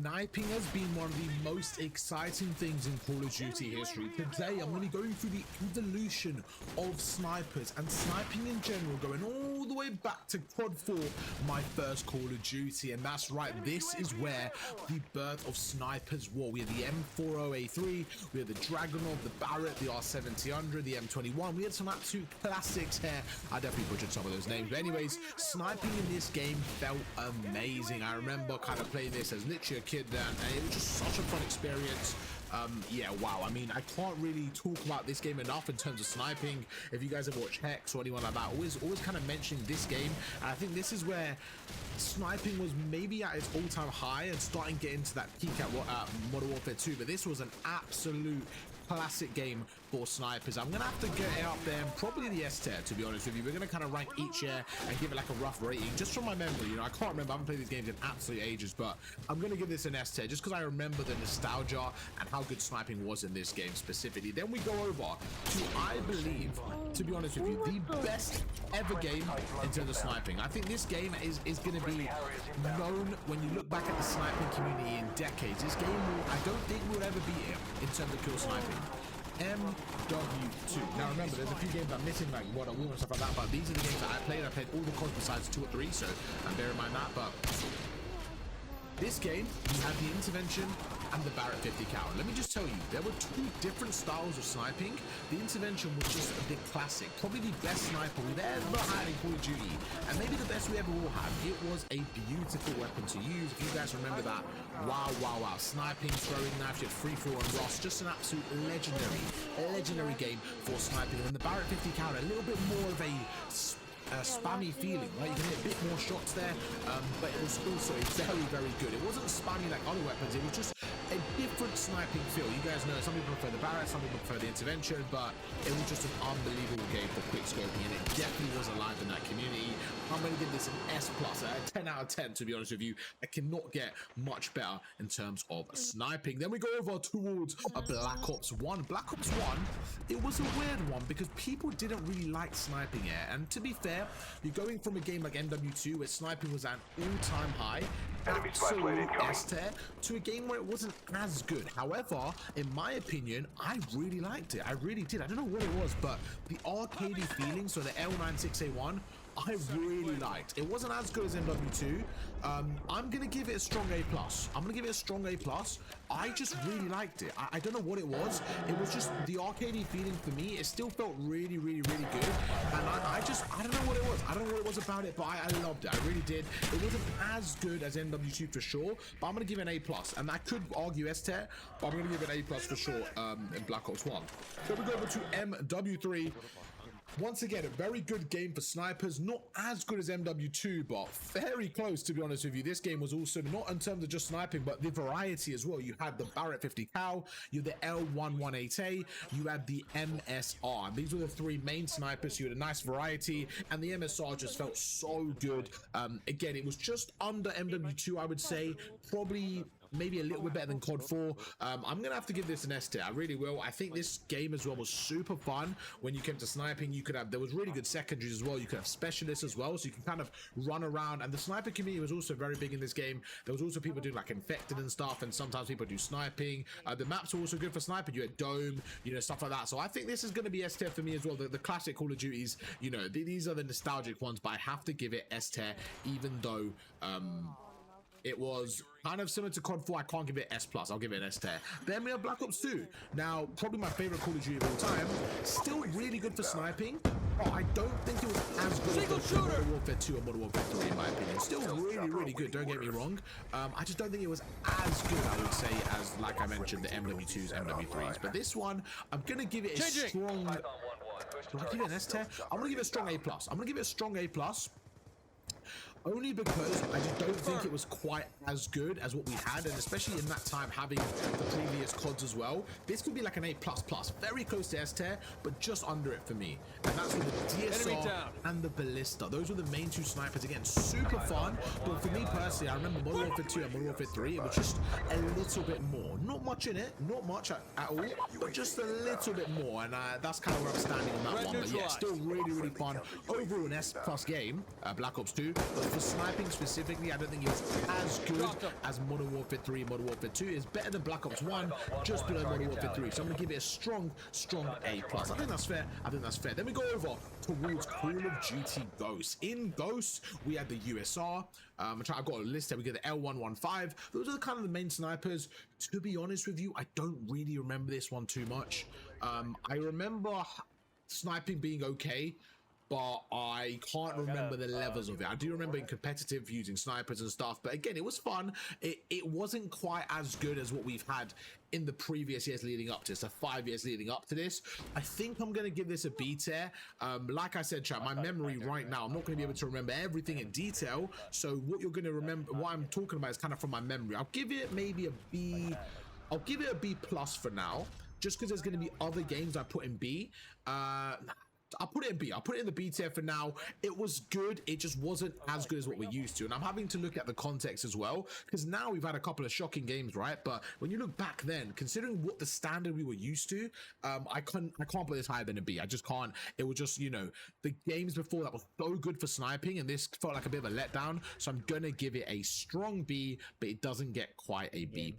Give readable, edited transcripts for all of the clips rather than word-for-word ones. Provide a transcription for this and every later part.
Sniping has been one of the most exciting things in Call of Duty history. Today, I'm going to be going through the evolution of snipers and sniping in general, going all the way back to COD 4, my first Call of Duty. And that's right, this is where the birth of snipers were. We had the M40A3, we had the Dragunov, the Barrett, the R7000, the M21. We had some absolute classics here. I definitely butchered some of those names. But anyways, sniping in this game felt amazing. I remember kind of playing this as literally a kid then, and it was just such a fun experience. Yeah, wow. I mean, I can't really talk about this game enough in terms of sniping. If you guys have watched Hex or anyone like that, always kind of mentioning this game. And I think this is where sniping was maybe at its all-time high and starting to get into that peak at Modern Warfare 2. But this was an absolute classic game for snipers. I'm gonna have to get it up there and probably the S tier, to be honest with you. We're gonna kind of rank each year and give it like a rough rating just from my memory. You know, I can't remember, I haven't played these games in absolute ages, but I'm gonna give this an S tier just because I remember the nostalgia and how good sniping was in this game specifically. Then we go over to, I believe, to be honest with you, the best ever game in terms of sniping. I think this game is going to be known when you look back at the sniping community in decades. This game I don't think will ever beat it in terms of kill sniping. MW2. Now remember, there's a few games I'm missing, like Modern Warfare and stuff like that, but these are the games that I played. I played all the CODs besides 2 or 3, so bear in mind that. But this game, you have the intervention and the Barrett 50 cal. Let me just tell you, there were 2 different styles of sniping. The intervention was just the classic, probably the best sniper we've ever had in Call of Duty, and maybe the best we ever will have. It was a beautiful weapon to use. If you guys remember that, wow, wow, wow. Sniping, throwing knives, you had free throw and Ross, just an absolute legendary game for sniping. And the Barrett 50 cal, a little bit more of a spammy feeling, right? You can hit a bit more shots there, but it was also very good. It wasn't spammy like other weapons, it was just a different sniping feel. You guys know some people prefer the Barrett, some people prefer the intervention, but it was just an unbelievable game for quick scoping, and it definitely was alive in that community. I'm going to give this an S+, a 10 out of 10, to be honest with you. I cannot get much better in terms of sniping. Then we go over towards a Black Ops 1. Black Ops 1, it was a weird one because people didn't really like sniping it, and to be fair, you're going from a game like MW2 where sniping was at an all-time high, absolute S tier, to a game where it wasn't as good. However, in my opinion, I really liked it. I really did. I don't know what it was, but the arcadey feeling, so the L96A1, I really liked. It wasn't as good as MW2. I'm gonna give it a strong A+. I'm gonna give it a strong A+. I just really liked it. I don't know what it was. It was just the arcadey feeling for me. It still felt really good. And I don't know what it was. I don't know what it was about it, but I loved it. I really did. It wasn't as good as MW2 for sure, but I'm gonna give it an A+. And I could argue S tier, but I'm gonna give it an A+ for sure in Black Ops 1. So we go over to MW3. Once again, a very good game for snipers, not as good as MW2, but very close, to be honest with you. This game was also, not in terms of just sniping, but the variety as well. You had the Barrett 50 cal, you had the L11A, you had the MSR. And these were the 3 main snipers. You had a nice variety, and the MSR just felt so good. Again, it was just under MW2, I would say, probably maybe a little bit better than COD 4. I'm gonna have to give this an S tier. I really will. I think this game as well was super fun. When you came to sniping, you could have, there was really good secondaries as well. You could have specialists as well, so you can kind of run around. And the sniper community was also very big in this game. There was also people doing like infected and stuff, and sometimes people do sniping. The maps were also good for sniping. You had dome, you know, stuff like that. So I think this is going to be S tier for me as well. The classic Call of Duties, you know, these are the nostalgic ones, but I have to give it S tier, even though it was kind of similar to COD 4. I can't give it S+. I'll give it an S tier. Then we have Black Ops 2. Now, probably my favorite Call of Duty of all time. Still really good for sniping. Oh, I don't think it was as good as Modern Warfare 2 or Modern Warfare 3 in my opinion. Still really good, don't get me wrong. I just don't think it was as good, I would say, as, like I mentioned, the MW2s, MW3s. But this one, I'm going to give it a strong... Do I give it an S tier? I'm going to give it a strong A+. I'm going to give it a strong A+. Only because I just don't think it was quite as good as what we had, and especially in that time having the previous CODs as well. This could be like an A++, very close to S tier, but just under it for me. And that's with the DSR and the Ballista. Those were the main 2 snipers. Again, super fun, but for me personally, I remember Modern Warfare 2 and Modern Warfare 3, it was just a little bit more. Not much in it, not much at all, but just a little bit more, and that's kind of where I'm standing on that one. But yeah, still really fun. Overall, an S+ game, Black Ops 2, but for sniping specifically, I don't think it was as good as Modern Warfare 3, Modern Warfare 2. It's better than Black Ops 1, just below Modern Warfare 3. So I'm going to give it a strong A+. I think that's fair. I think that's fair. Then we go over towards Call of Duty Ghosts. In Ghosts, we had the USR. I've got a list there. We get the L115. Those are kind of the main snipers. To be honest with you, I don't really remember this one too much. I remember sniping being okay, but I can't remember the levels of it. I do remember in competitive using snipers and stuff, but again, it was fun. It wasn't quite as good as what we've had in the previous years leading up to this, the 5 years leading up to this. I think I'm going to give this a B tier. Like I said, chat, my memory right now, I'm not going to be able to remember everything in detail. So what you're going to remember, what I'm talking about is kind of from my memory. I'll give it maybe a B. I'll give it a B+ for now, just because there's going to be other games I put in B. I'll put it in B. I'll put it in the B tier for now. It was good. It just wasn't as good as what we're used to. And I'm having to look at the context as well, because now we've had a couple of shocking games, right? But when you look back then, considering what the standard we were used to, I can't put this higher than a B. I just can't. It was just, you know, the games before that was so good for sniping, and this felt like a bit of a letdown. So I'm gonna give it a strong B, but it doesn't get quite a B+.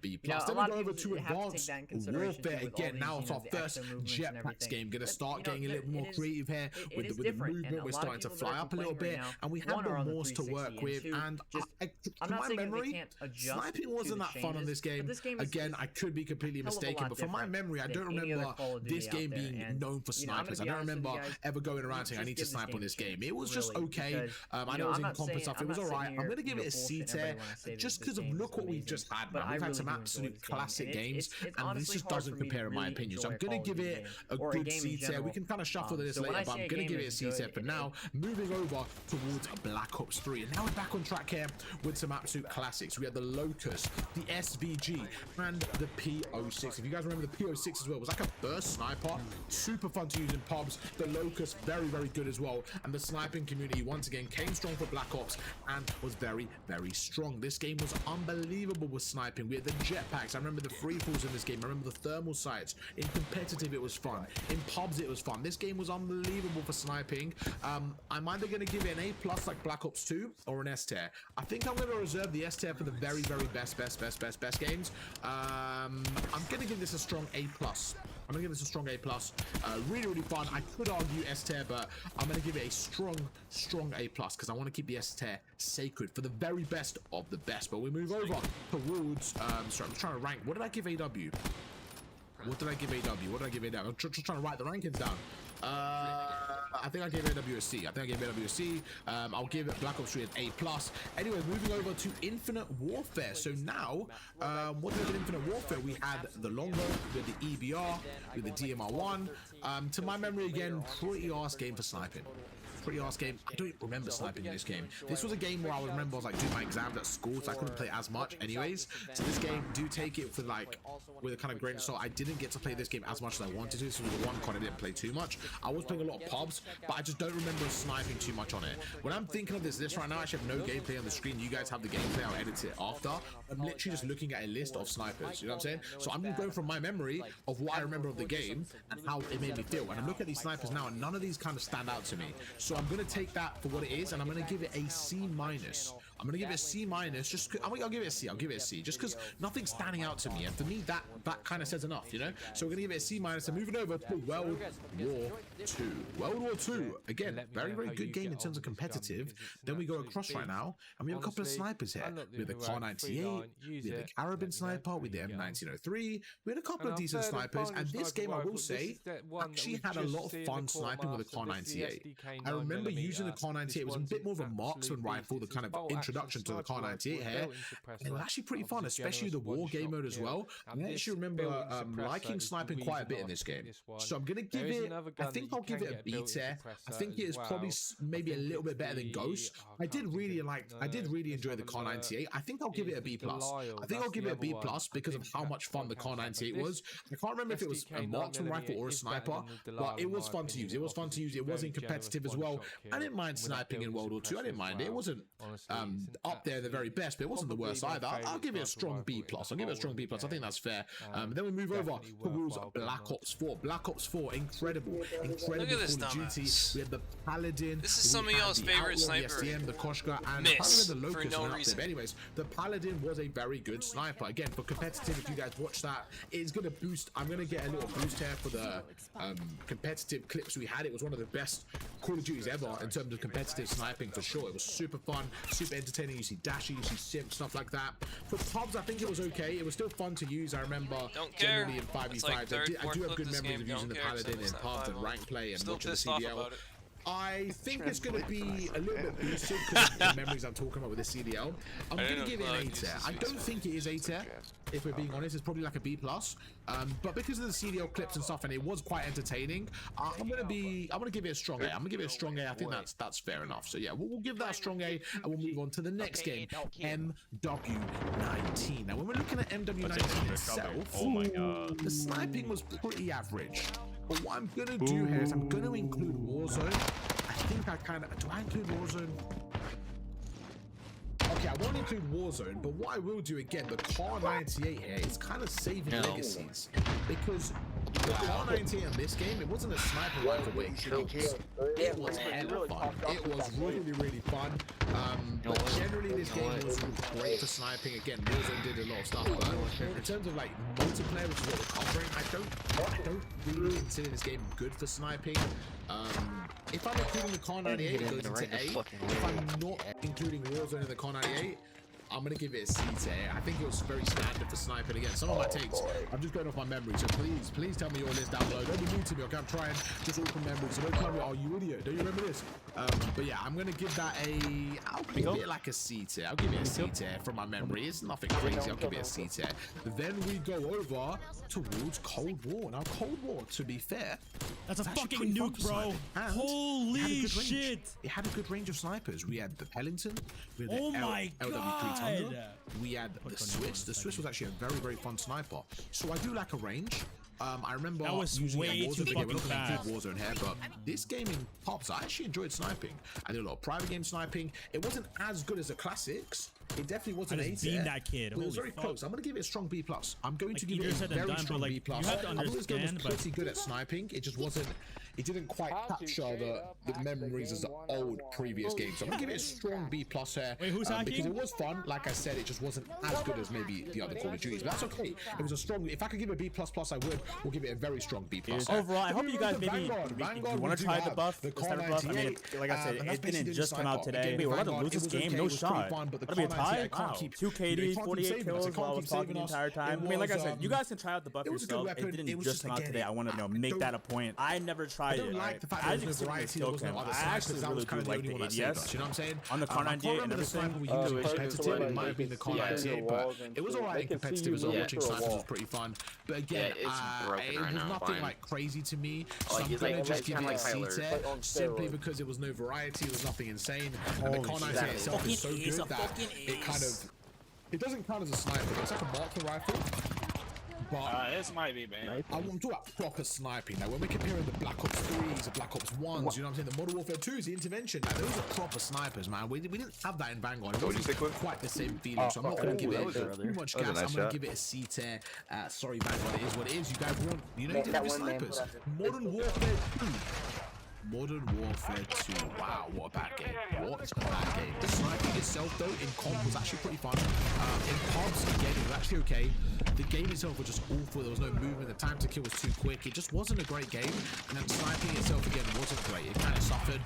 B+. Then we go over to Advanced Warfare again. Now it's our first jetpacks game. Gonna start getting a little more creative here with the movement. We're starting to fly up a little bit, and we have the Morse to work with. And to my memory, sniping wasn't that fun on this game. Again, I could be completely mistaken, but from my memory, I don't remember this game being known for snipers. I don't remember ever going around saying I need to snipe on this game. It was just okay. I know it was in comp and stuff. It was alright. I'm gonna give it a C tier, just because of look what we've just had, man. We've had some absolute classic games, and this just doesn't compare in my opinion. So I'm gonna give it a good C tier. We can kind of shuffle this later, but I'm gonna give it a C tier for now. Moving over towards Black Ops 3, and now we're back on track here with some absolute classics. We have the Locust, the SVG, and the P06. If you guys remember, the P06 as well was like a burst sniper, super fun to use in pubs. The Locust, very good as well, and the sniping community once again came strong for Black Ops and was very strong. This game was unbelievable with sniping. We had the jetpacks. I remember the free falls in this game. I remember the thermal sights. In competitive, it was fun. In pubs, it was fun. This game was unbelievable for sniping. I'm either going to give it an A+ like Black Ops 2 or an S tier. I think I'm going to reserve the S tier for the very best games. I'm going to give this a strong A+. I'm going to give this a strong A+. Really fun. I could argue S tier, but I'm going to give it a strong A+, because I want to keep the S tier sacred for the very best of the best. But we move over towards, sorry, I'm trying to rank. What did I give AW? What did I give AW? What did I give AW? I'm just trying to write the rankings down. I think I gave AW a C. I'll give it Black Ops 3 an A+. Anyway, moving over to Infinite Warfare. So now, what did we have in Infinite Warfare? We had the Longbow, with the EBR, with the DMR1. To my memory again, pretty arse game for sniping. Pretty arse game. I don't remember sniping in this game. This was a game where I remember I was like doing my exams at school, so I couldn't play as much anyways. So this game, do take it for like with a kind of grain of salt. I didn't get to play this game as much as I wanted to. So the one COD I didn't play too much. I was playing a lot of pubs, but I just don't remember sniping too much on it. When I'm thinking of this list right now, I actually have no gameplay on the screen. You guys have the gameplay. I'll edit it after. I'm literally just looking at a list of snipers. You know what I'm saying? So I'm going from my memory of what I remember of the game and how it made me feel. And I look at these snipers now, and none of these kind of stand out to me. So I'm going to take that for what it is, and I'm going to give it a C-. I'm going to give it a C-, just I'll give it a C. I'll give it a C, just because nothing's standing out to me, and for me that kind of says enough, you know. So we're going to give it a C-. And moving over to World War 2. World War 2 again, very good game in terms of competitive. Then we go across right now, and we have a couple of snipers here. We have the Car 98, we have the Carabin sniper, with the M1903. We had a couple of decent snipers, and this game, I will say, actually had a lot of fun sniping with the Car 98. I remember using the Car 98. It was a bit more of a marksman rifle, the kind of introduction to the Car 98 here. And it was actually pretty fun, especially the war game mode as well. I actually remember liking sniping quite a bit in this game. So I'm gonna give it, I think I'll give it a B tier. I think it is probably maybe a little bit better than Ghost. I did really enjoy the Car 98. I think I'll give it a B+. I think I'll give it a B+ because of how much fun the Car 98 was. I can't remember if it was a marksman rifle or a sniper, but it was fun to use. It was fun to use. It wasn't competitive as well. I didn't mind sniping in World War II. I didn't mind it. It wasn't up there the very best, but it wasn't the worst either. I'll give it a strong B+. I'll give it a strong B+. I think that's fair. Then we move over towards Black Ops 4. Black Ops 4, incredible Call of Duty. We had the Paladin. This is some of y'all's favorite sniper. The SDM, the Koshka, and the Locust for no reason. Anyways, the Paladin was a very good sniper. Again, for competitive, if you guys watch that, it's going to boost. I'm going to get a little boost here for the competitive clips we had. It was one of the best Call of Duties ever in terms of competitive sniping for sure. It was super fun, super entertaining. You see Dashy, you see Simp, stuff like that. For pubs, I think it was okay. It was still fun to use. I remember generally in 5v5s, I do have good memories of using the Paladin in pubs and rank play and watching the CDL. I think it's going to be a little bit boosted because of the memories I'm talking about with the CDL. I'm going to give it an A tier. I don't think it is A tier, if we're being honest. It's probably like a B+. But because of the CDL clips and stuff, and it was quite entertaining, I'm going to give it a strong A. I'm going to give it a strong A. I think that's fair enough. So yeah, we'll give that a strong A, and we'll move on to the next game, MW19. Now, when we're looking at MW19 itself, oh my god, the sniping was pretty average. But what I'm gonna do here is I'm gonna include Warzone. I think I kind of, do I include Warzone? Okay, I won't include Warzone, but what I will do again, the Car 98 here is kind of saving legacies, because the Car 98 in this game, it wasn't a sniper rifle, but it was hella fun. It was really fun. But generally this game was great for sniping. Again, Warzone did a lot of stuff, but in terms of like multiplayer, which is what we're covering, I don't really consider this game good for sniping. If I'm including the Car 98, it goes into A. If I'm not including Warzone in the Car 98, I'm gonna give it a C tier. I think it was very standard for sniping. Again, some of my takes, I'm just going off my memory, so please tell me your list down below. Don't be mean to me, okay? I'm trying just all from memory, so don't tell me, oh, you idiot, don't you remember this? But yeah, I'm gonna give that I'll give it like a C tier. I'll give it a C tier from my memory. It's nothing crazy. I'll give it a C tier. Then we go over towards Cold War. Now, Cold War, to be fair, that's a fucking nuke, bro. Holy shit! It had a good range of snipers. We had the Pellington, we had the LW300, we had the Swiss. The Swiss was actually a very fun sniper. So I do like a range. I remember using Warzone. Again, we're not going to include Warzone here, but this game in pubs, I actually enjoyed sniping. I did a lot of private game sniping. It wasn't as good as the classics. It definitely wasn't A tier. That kid. But it was very close. I'm going to give it a strong B+. I'm going to give it a very strong B+. I thought this game was pretty good at sniping. It just wasn't. It didn't quite capture the memories as the old previous games. So I'm going to give it a strong B+ here. Wait, who's hacking? Because it was fun. Like I said, it just wasn't as good as maybe the other Call of Duties. But that's okay. It was a strong. If I could give it a B++, I would. We'll give it a very strong B+. Overall, I hope you guys maybe want to try the buff, the starter buff. I mean, like I said, it didn't just come out today. Wait, we're about to lose this game. No shot. That'll be a tie. Wow. 2 KD, 48 kills while I was talking the entire time. I mean, like I said, you guys can try out the buff yourself. It didn't just come out today. I want to make that a point. I never tried it. I just variety. I actually really do like the ADS. You know what I'm saying? On the Car 98 and everything. We used it competitive. It might have been the Car 98, but it was alright in competitive as well. Watching snipers was pretty fun. But again, it was nothing like crazy to me. So I'm gonna just give it a C tier simply because it was no variety. It was nothing insane. And the Car 98 itself is so good that it kind of. It doesn't count as a sniper, but it's like a marksman rifle. But this might be bad. I'm talking about proper sniping. Now, when we're comparing the Black Ops 3s, the Black Ops 1s, you know what I'm saying? The Modern Warfare 2s, the Intervention, now, those are proper snipers, man. We didn't have that in Vanguard. It wasn't quite the same feeling, so I'm not going to give it too much gas. I'm going to give it a C tier. Sorry, Vanguard, it is what it is. You guys want, you didn't have snipers. Modern Warfare 2. Modern Warfare 2. Wow, what a bad game. What a bad game. The sniping itself, though, in comp was actually pretty fun. In pubs, again, it was actually okay. The game itself was just awful. There was no movement. The time to kill was too quick. It just wasn't a great game. And then sniping itself, again, wasn't great. It kind of suffered.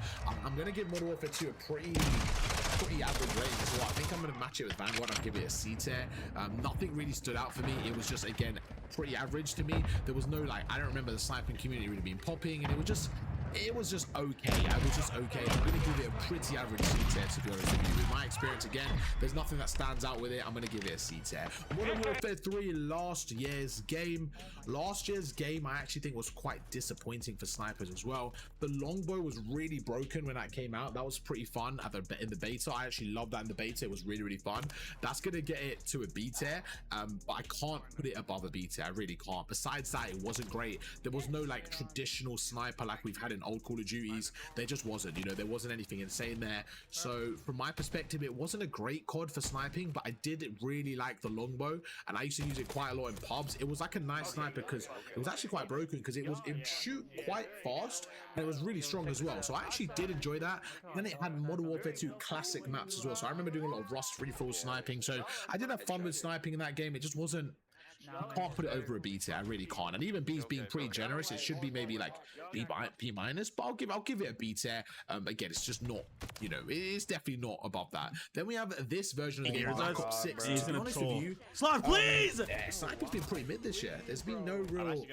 I'm going to give Modern Warfare 2 a pretty average rating as well. I think I'm going to match it with Vanguard. I'll give it a C tier. Nothing really stood out for me. It was just, again, pretty average to me. There was no, like, I don't remember the sniping community really being popping, and it was just okay. I was just okay. I'm going to give it a pretty average C tier, to be honest with you. With my experience, again, there's nothing that stands out with it. I'm going to give it a C tier. Modern Warfare 3, last year's game. Last year's game, I actually think was quite disappointing for snipers as well. The longbow was really broken when that came out. That was pretty fun in the beta. I actually loved that in the beta. It was really fun. That's going to get it to a B tier, but I can't put it above a B tier. I really can't. Besides that, it wasn't great. There was no like traditional sniper like we've had in old Call of Duties. There just wasn't, you know, there wasn't anything insane there. So from my perspective, it wasn't a great COD for sniping, but I did really like the longbow, and I used to use it quite a lot in pubs. It was like a nice sniper because it was actually quite broken, because it would shoot quite fast, and it was really strong as well. So I actually did enjoy that. And then it had Modern Warfare 2 classic maps as well. So I remember doing a lot of Rust free-fall sniping. So I did have fun with sniping in that game. It just wasn't, I can't put it over a B tier. I really can't. And even B's being pretty generous. It should be maybe like B minus, but I'll give it a B tier. Again, it's just not, you know, it's definitely not above that. Then we have this version of the game, Black Ops 6. To be honest with you, Slot, please. Sniping's been pretty mid this year. There's been no real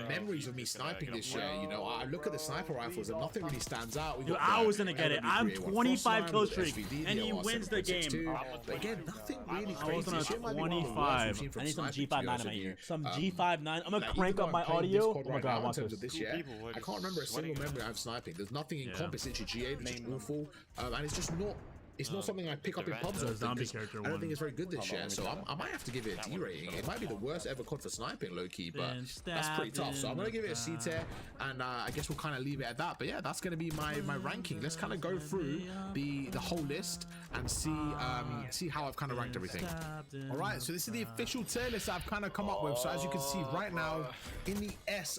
memories of me sniping this year. You know, I look at the sniper rifles and nothing really stands out. Dude, I was gonna get it. I'm 25 kill streak, and he wins the game. But again, nothing really crazy. I was on a 25. I need some G59 in my ear. Some G59. I'm gonna crank up my audio. Oh my god, I want this. This year, I can't remember a single memory I have sniping. There's nothing in comp. It's literally G8, which is awful, and it's just not. It's not something I pick up in pubs often, because I don't think it's very good this year. So I might have to give it a D rating. It might be the worst ever COD for sniping, low key, but that's pretty tough. So I'm gonna give it a C tier, and I guess we'll kind of leave it at that. But yeah, that's gonna be my ranking. Let's kind of go through the whole list and see how I've kind of ranked everything. All right, so this is the official tier list I've kind of come up with. So as you can see right now, in the S+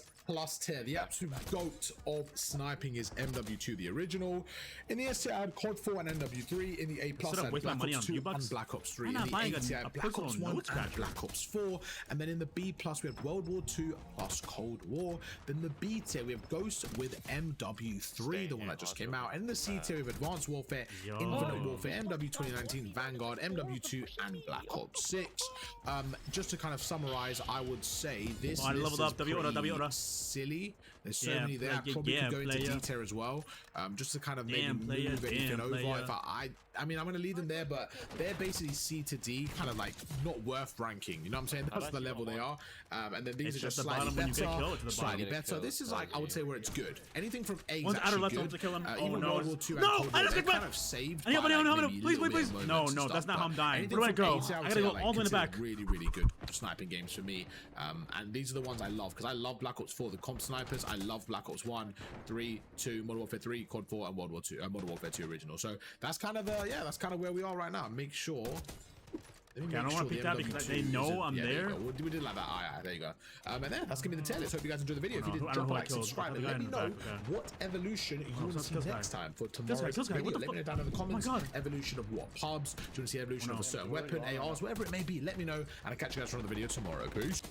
tier, the absolute GOAT of sniping is MW2, the original. In the S tier, I had COD 4 and MW3. In the A+, I had Black Ops 2 and Black Ops 3. In the A tier, I had Black Ops 1 and Black Ops 4. And then in the B+, we have World War 2 plus Cold War. Then the B tier, we have Ghost with MW3, the one that just came out. And in the C tier, we have Advanced Warfare, Infinite Warfare, MW 2019, Vanguard, MW2, and Black Ops 6. Just to kind of summarize, I would say this list is pretty silly. There's so many there. I probably could go into D tier as well, just to kind of maybe move anything over. If I mean, I'm going to leave them there, but they're basically C to D, kind of like not worth ranking. You know what I'm saying? That's the level they are. And then these are just slightly better. This is like, I would say, where it's good. Anything from A is actually good. Even World War 2 and Cold War, they're kind of saved. Please. No, that's not how I'm dying. Where do I go? I gotta go all the way in the back. Really good sniping games for me. And these are the ones I love, because I love Black Ops 4, the comp snipers. I love Black Ops 1, 3, 2, Modern Warfare 3, COD 4, and Modern Warfare 2 original. So that's kind of that's kind of where we are right now. Make sure. Okay, I don't want to pick that because they know I'm there. We did like that. There you go. And yeah, that's gonna be the tail list. Hope you guys enjoyed the video. If you did, drop a like, subscribe, and let me know what evolution you want to see next time for tomorrow's video. Let me know down in the comments. Evolution of what? Pubs? Do you want to see evolution of a certain weapon, ARs, whatever it may be? Let me know, and I'll catch you guys for another video tomorrow. Peace.